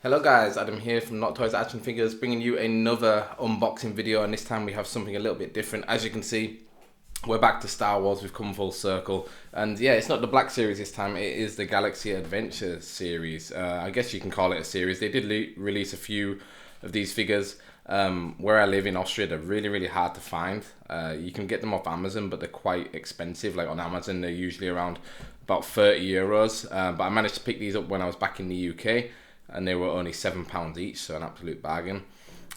Hello guys, Adam here from Not Toys Action Figures, bringing you another unboxing video, and this time we have something a little bit different. As you can see, we're back to Star Wars. We've come full circle, and yeah, it's not the Black Series this time, it is the Galaxy Adventure series. I guess you can call it a series. They did release a few of these figures. Where I live in Austria, they're really hard to find. You can get them off Amazon, but they're quite expensive. Like on Amazon, they're usually around about 30 euros. But I managed to pick these up when I was back in the UK, and they were only £7 each, so an absolute bargain.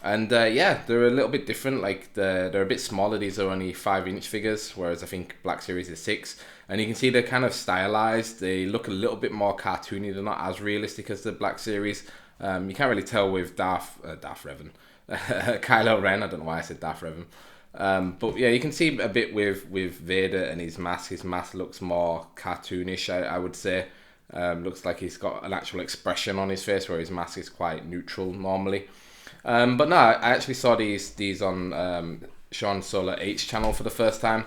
And yeah, they're a little bit different. Like they're a bit smaller. These are only 5-inch figures, whereas I think Black Series is 6. And you can see they're kind of stylized. They look a little bit more cartoony. They're not as realistic as the Black Series. You can't really tell with Darth Revan, Kylo Ren. I don't know why I said Darth Revan. But yeah, you can see a bit with Vader and his mask. His mask looks more cartoonish, I would say. Looks like he's got an actual expression on his face, where his mask is quite neutral normally. But no, I actually saw these on Sean Solar H channel for the first time.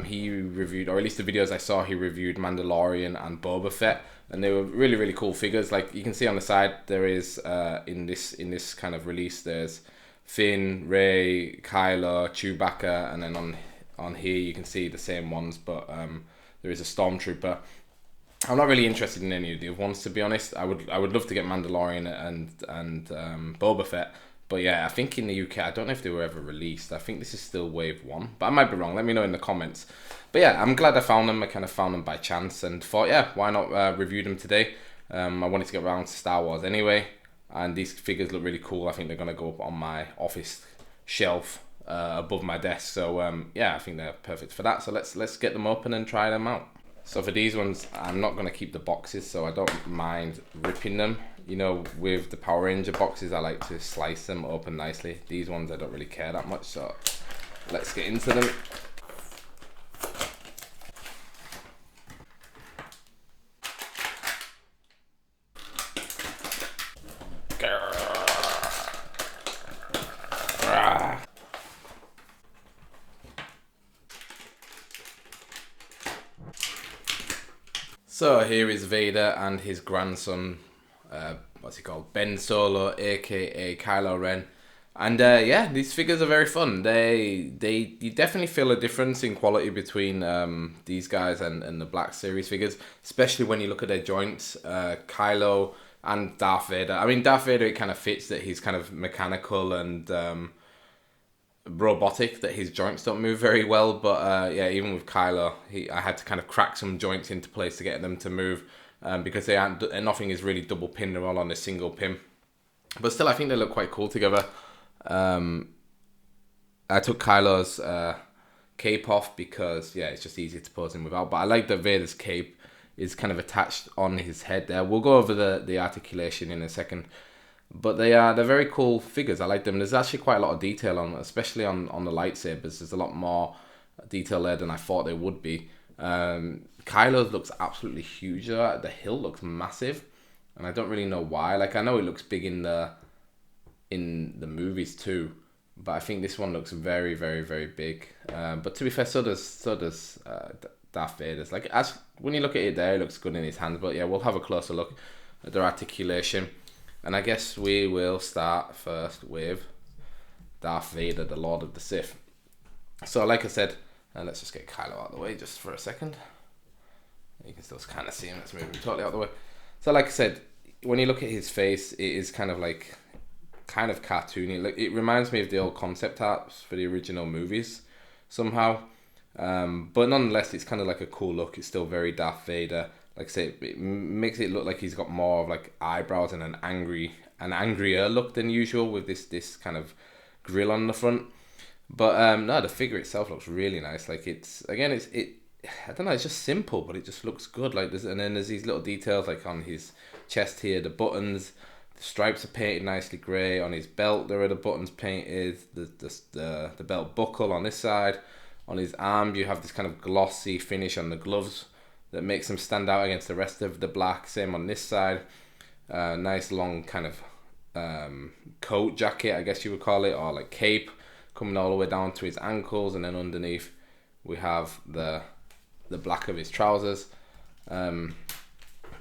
He reviewed, or at least the videos I saw, he reviewed Mandalorian and Boba Fett, and they were really cool figures. Like you can see on the side, there is in this kind of release, there's Finn, Rey, Kylo, Chewbacca, and then on here you can see the same ones, but there is a Stormtrooper. I'm not really interested in any of the other ones, to be honest. I would love to get Mandalorian and Boba Fett, but yeah, I think in the UK, I don't know if they were ever released. I think this is still Wave 1, but I might be wrong. Let me know in the comments. But yeah, I'm glad I found them. I kind of found them by chance and thought, yeah, why not review them today? I wanted to get around to Star Wars anyway, and these figures look really cool. I think they're going to go up on my office shelf above my desk. So yeah, I think they're perfect for that. So let's get them open and try them out. So for these ones, I'm not going to keep the boxes, so I don't mind ripping them. You know, with the Power Ranger boxes, I like to slice them open nicely. These ones, I don't really care that much, so let's get into them. So here is Vader and his grandson, what's he called? Ben Solo, aka Kylo Ren. And yeah, these figures are very fun. You definitely feel a difference in quality between these guys and the Black Series figures, especially when you look at their joints. Kylo and Darth Vader. I mean, Darth Vader, it kind of fits that he's kind of mechanical and robotic, that his joints don't move very well, but yeah, even with Kylo, I had to kind of crack some joints into place to get them to move, because they aren't, and nothing is really double pinned, they're all on a single pin. But still, I think they look quite cool together. I took Kylo's cape off because yeah, it's just easier to pose him without, but I like that Vader's cape is kind of attached on his head there. We'll go over the articulation in a second. But they're very cool figures. I like them. There's actually quite a lot of detail on, especially on the lightsabers. There's a lot more detail there than I thought there would be. Kylo's looks absolutely huge. The hilt looks massive, and I don't really know why. Like I know it looks big in the movies too, but I think this one looks very big. But to be fair, so does Darth Vader's. Like when you look at it there, it looks good in his hands. But yeah, we'll have a closer look at their articulation. And I guess we will start first with Darth Vader, the Lord of the Sith. So like I said, let's just get Kylo out of the way just for a second. You can still kind of see him. Let's move him totally out of the way. So like I said, when you look at his face, it is kind of cartoony. Like it reminds me of the old concept arts for the original movies somehow. But nonetheless, it's kind of like a cool look. It's still very Darth Vader. Like I say, it makes it look like he's got more of like eyebrows and an angrier look than usual, with this kind of grill on the front. But no, the figure itself looks really nice. Like I don't know, it's just simple, but it just looks good. Like and then there's these little details like on his chest here, the buttons, the stripes are painted nicely grey. On his belt, there are the buttons painted. The belt buckle on this side. On his arm, you have this kind of glossy finish on the gloves that makes them stand out against the rest of the black. Same on this side. Nice long kind of coat jacket, I guess you would call it, or like cape, coming all the way down to his ankles, and then underneath we have the black of his trousers. Then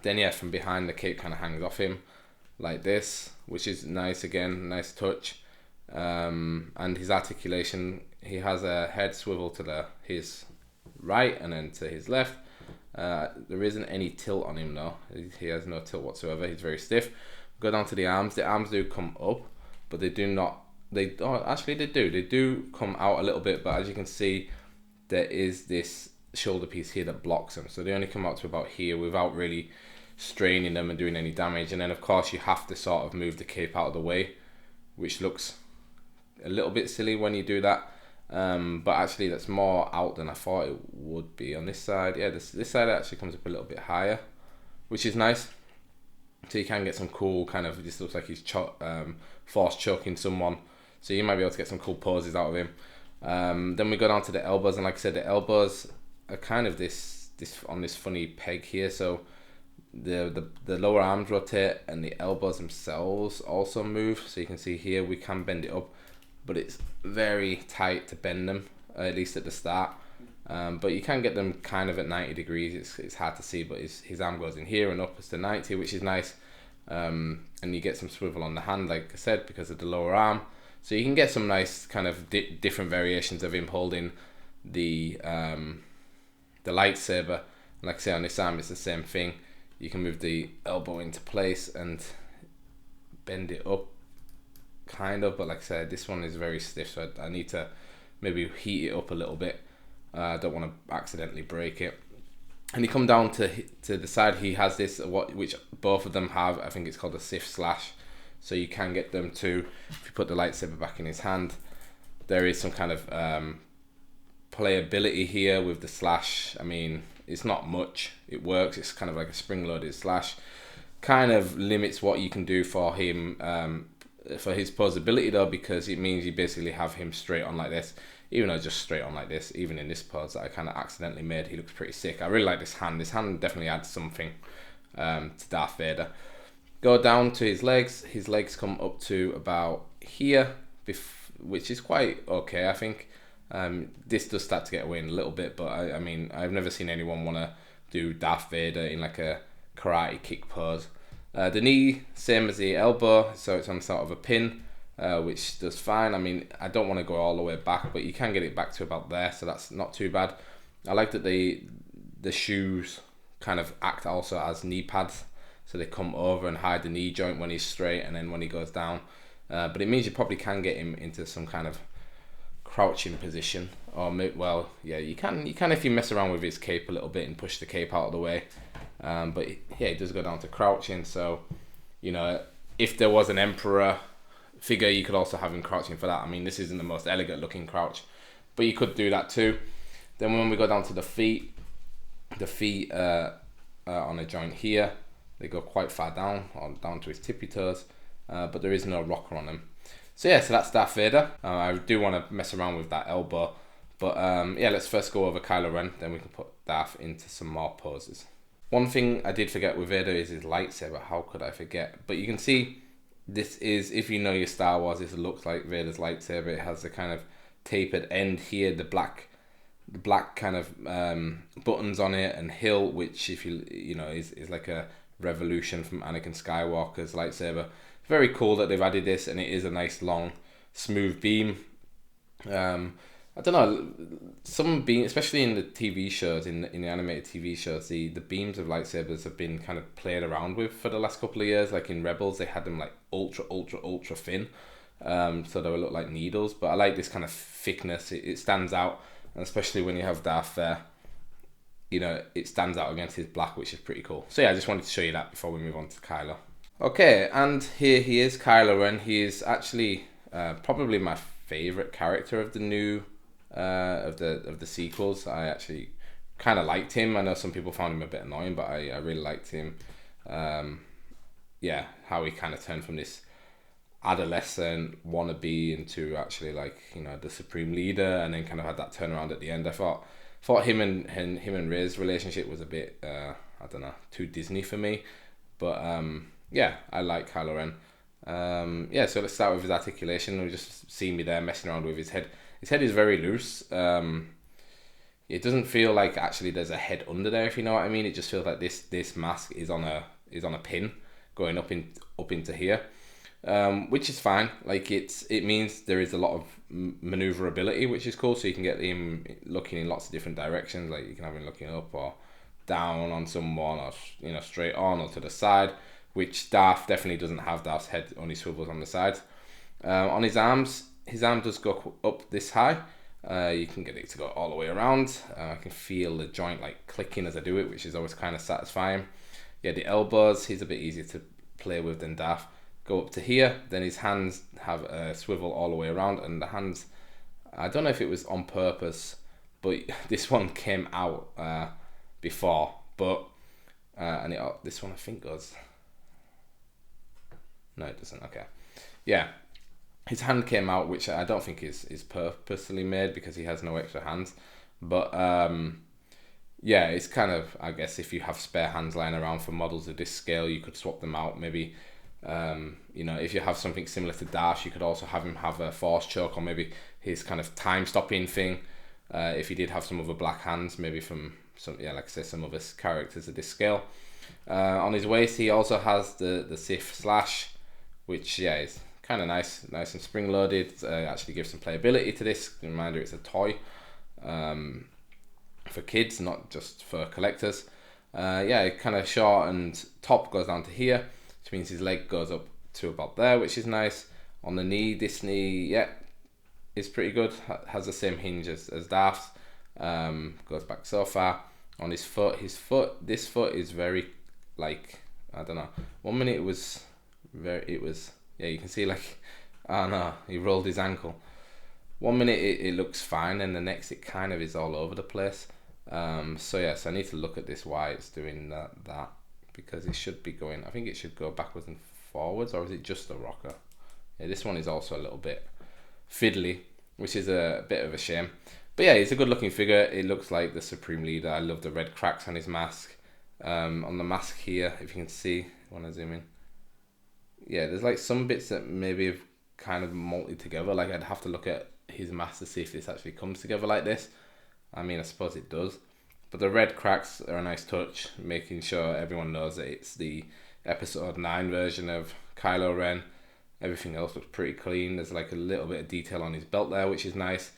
yeah, from behind, the cape kind of hangs off him. like this, which is nice. Again, nice touch. And his articulation, he has a head swivel to his right and then to his left. There isn't any tilt on him though. He has no tilt whatsoever. He's very stiff. Go down to the arms. The arms do come up, but they do not. Actually they do. They do come out a little bit, but as you can see, there is this shoulder piece here that blocks them. So they only come out to about here without really straining them and doing any damage. And then of course you have to sort of move the cape out of the way, which looks a little bit silly when you do that. But actually that's more out than I thought it would be on this side. Yeah, this side actually comes up a little bit higher, which is nice. So you can get some cool kind of, this looks like he's force choking someone. So you might be able to get some cool poses out of him. Then we go down to the elbows, and like I said, the elbows are kind of this on this funny peg here. So the lower arms rotate and the elbows themselves also move. So you can see here we can bend it up, but it's very tight to bend them, at least at the start. But you can get them kind of at 90 degrees. It's hard to see, but his arm goes in here and upwards to 90, which is nice. And you get some swivel on the hand, like I said, because of the lower arm. So you can get some nice kind of different variations of him holding the lightsaber. And like I say, on this arm, it's the same thing. You can move the elbow into place and bend it up, kind of. But like I said, this one is very stiff, so I need to maybe heat it up a little bit. I don't want to accidentally break it. And you come down to the side, he has this, which both of them have. I think it's called a Sith slash. So you can get them to, if you put the lightsaber back in his hand, there is some kind of playability here with the slash. I mean, it's not much. It works. It's kind of like a spring-loaded slash. Kind of limits what you can do for him, for his posability though, because it means you basically have him straight on like this. Even though just straight on like this, even in this pose that I kind of accidentally made, he looks pretty sick. I really like this hand. This hand definitely adds something to Darth Vader. Go down to his legs. His legs come up to about here, which is quite okay, I think. This does start to get away in a little bit, but I mean, I've never seen anyone want to do Darth Vader in like a karate kick pose. The knee, same as the elbow, so it's on sort of a pin, which does fine. I mean, I don't want to go all the way back, but you can get it back to about there, so that's not too bad. I like that the shoes kind of act also as knee pads, so they come over and hide the knee joint when he's straight and then when he goes down. But it means you probably can get him into some kind of crouching position, or well, yeah, you can if you mess around with his cape a little bit and push the cape out of the way. But yeah, it does go down to crouching. So, you know, if there was an emperor figure, you could also have him crouching for that. I mean, this isn't the most elegant looking crouch, but you could do that too. Then when we go down to the feet on a joint here, they go quite far down, or down to his tippy toes, but there is no rocker on them. So yeah, so that's Darth Vader. I do want to mess around with that elbow, but yeah, let's first go over Kylo Ren, then we can put Darth into some more poses. One thing I did forget with Vader is his lightsaber. How could I forget? But you can see, this is, if you know your Star Wars, this looks like Vader's lightsaber. It has the kind of tapered end here, the black kind of buttons on it, and hilt, which if you know is like a revolution from Anakin Skywalker's lightsaber. Very cool that they've added this, and it is a nice long smooth beam. I don't know, some beam, especially in the TV shows, in the animated TV shows, the beams of lightsabers have been kind of played around with for the last couple of years. Like in Rebels, they had them like ultra thin, so they would look like needles. But I like this kind of thickness. It stands out, and especially when you have Darth there, you know, it stands out against his black, which is pretty cool. So yeah, I just wanted to show you that before we move on to Kylo. Okay, and here he is, Kylo Ren. He is actually probably my favorite character of the new of the sequels. I actually kind of liked him. I know some people found him a bit annoying, but I really liked him. Yeah, how he kind of turned from this adolescent wannabe into actually, like, you know, the supreme leader, and then kind of had that turnaround at the end. I thought him and Rey's relationship was a bit I don't know, too Disney for me, but yeah, I like Kylo Ren. Yeah, so let's start with his articulation. We just see me there messing around with his head. His head is very loose. It doesn't feel like actually there's a head under there, if you know what I mean. It just feels like this mask is on a pin. going up into here, which is fine. Like it means there is a lot of maneuverability, which is cool. So you can get him looking in lots of different directions. Like you can have him looking up or down on someone, or straight on or to the side, which Darth definitely doesn't have. Darth's head only swivels on the sides. On his arms does go up this high. You can get it to go all the way around. I can feel the joint like clicking as I do it, which is always kind of satisfying. Yeah, the elbows, he's a bit easier to play with than Darth. Go up to here, then his hands have a swivel all the way around, and the hands, I don't know if it was on purpose, but this one came out before, but and this one I think goes, no it doesn't, okay. Yeah, his hand came out, which I don't think is purposely made because he has no extra hands, but yeah, it's kind of, I guess if you have spare hands lying around for models of this scale, you could swap them out. Maybe if you have something similar to Darth, you could also have him have a force choke, or maybe his kind of time stopping thing, if he did have some other black hands, maybe from like I say, some other characters of this scale. On his waist he also has the Sith slash, which is kind of nice and spring loaded. Actually gives some playability to this. Reminder, it's a toy for kids, not just for collectors. Kind of short, and top goes down to here, which means his leg goes up to about there, which is nice. On the knee, this knee is pretty good, has the same hinge as Darth's. Goes back so far. On his foot, this foot is very, like, I don't know, 1 minute you can see like, oh no, he rolled his ankle. 1 minute it looks fine, and the next it kind of is all over the place. So I need to look at this, why it's doing that, because it should be going, I think it should go backwards and forwards, or is it just a rocker? Yeah, this one is also a little bit fiddly, which is a bit of a shame. But yeah, he's a good looking figure. It looks like the Supreme Leader. I love the red cracks on his mask. On the mask here, if you can see when I zoom in, there's like some bits that maybe have kind of molted together. Like I'd have to look at his mask to see if this actually comes together like this. I mean, I suppose it does, but the red cracks are a nice touch, making sure everyone knows that it's the episode 9 version of Kylo Ren. Everything else looks pretty clean. There's like a little bit of detail on his belt there, which is nice.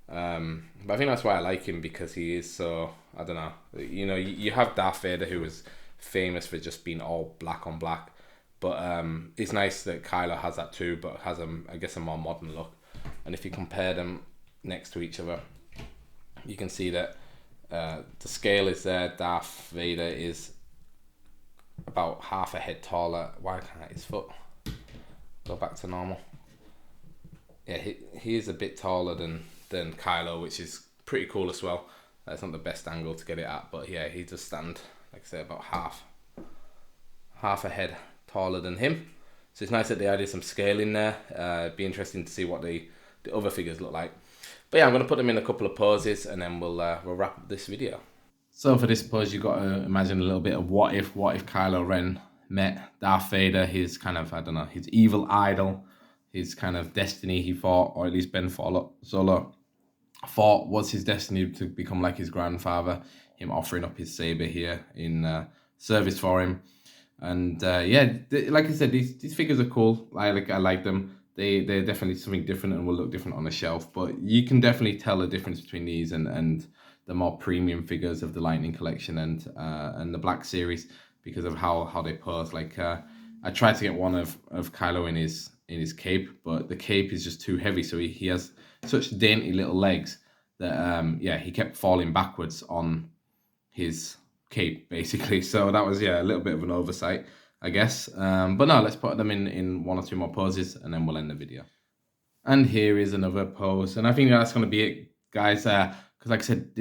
But I think that's why I like him, because he is so, I don't know, you have Darth Vader, who was famous for just being all black on black, but it's nice that Kylo has that too, but has I guess a more modern look. And if you compare them next to each other, you can see that the scale is there. Darth Vader is about half a head taller. Why can't his foot go back to normal? Yeah, he is a bit taller than Kylo, which is pretty cool as well. That's not the best angle to get it at, but yeah, he does stand, like I say, about half a head taller than him. So it's nice that they added some scale in there. It'd be interesting to see what the other figures look like. But yeah, I'm going to put them in a couple of poses, and then we'll wrap up this video. So for this pose, you've got to imagine a little bit of what if Kylo Ren met Darth Vader, his kind of, I don't know, his evil idol, his kind of destiny he fought, or at least Ben Solo thought was his destiny to become like his grandfather, him offering up his saber here in service for him. And like I said, these figures are cool. I like them. They're definitely something different and will look different on a shelf, but you can definitely tell the difference between these and the more premium figures of the Lightning Collection and the Black Series, because of how they pose. Like I tried to get one of Kylo in his cape, but the cape is just too heavy, so he has such dainty little legs that he kept falling backwards on his cape basically. So that was a little bit of an oversight, I guess. But no, let's put them in one or two more poses, and then we'll end the video. And here is another pose, and I think that's going to be it, guys. Because like I said,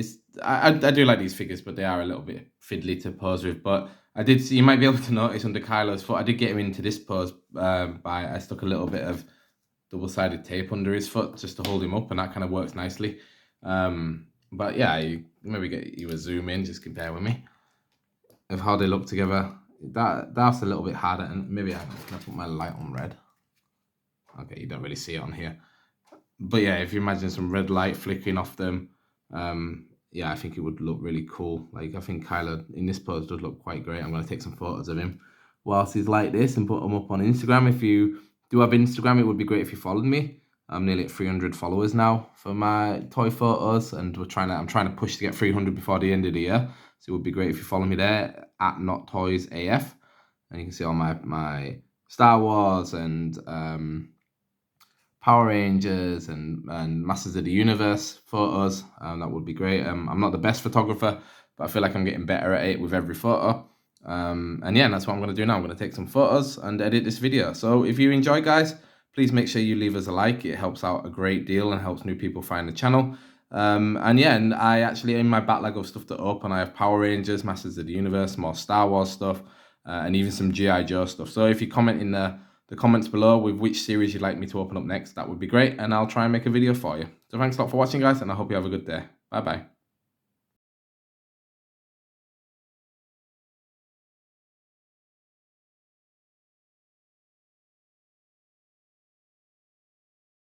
I do like these figures, but they are a little bit fiddly to pose with. But I did see, you might be able to notice under Kylo's foot, I did get him into this pose I stuck a little bit of double-sided tape under his foot just to hold him up, and that kind of works nicely. But yeah, maybe get you a zoom in, just compare with me of how they look together. That's a little bit harder, and maybe I can put my light on red. Okay, you don't really see it on here, but yeah, if you imagine some red light flickering off them, I think it would look really cool. Like I think Kylo in this pose does look quite great. I'm going to take some photos of him whilst he's like this and put them up on Instagram. If you do have Instagram, it would be great if you followed me. I'm nearly at 300 followers now for my toy photos, and I'm trying to push to get 300 before the end of the year. So it would be great if you follow me there at NotToysAF, and you can see all my Star Wars and Power Rangers and Masters of the Universe photos. That would be great. I'm not the best photographer, but I feel like I'm getting better at it with every photo. And yeah, that's what I'm going to do now. I'm going to take some photos and edit this video. So if you enjoy, guys, please make sure you leave us a like. It helps out a great deal and helps new people find the channel. And yeah, and I actually, in my backlog of stuff to open, I have Power Rangers, Masters of the Universe, more Star Wars stuff, and even some G.I. Joe stuff. So if you comment in the comments below with which series you'd like me to open up next, that would be great, and I'll try and make a video for you. So thanks a lot for watching, guys, and I hope you have a good day. Bye bye.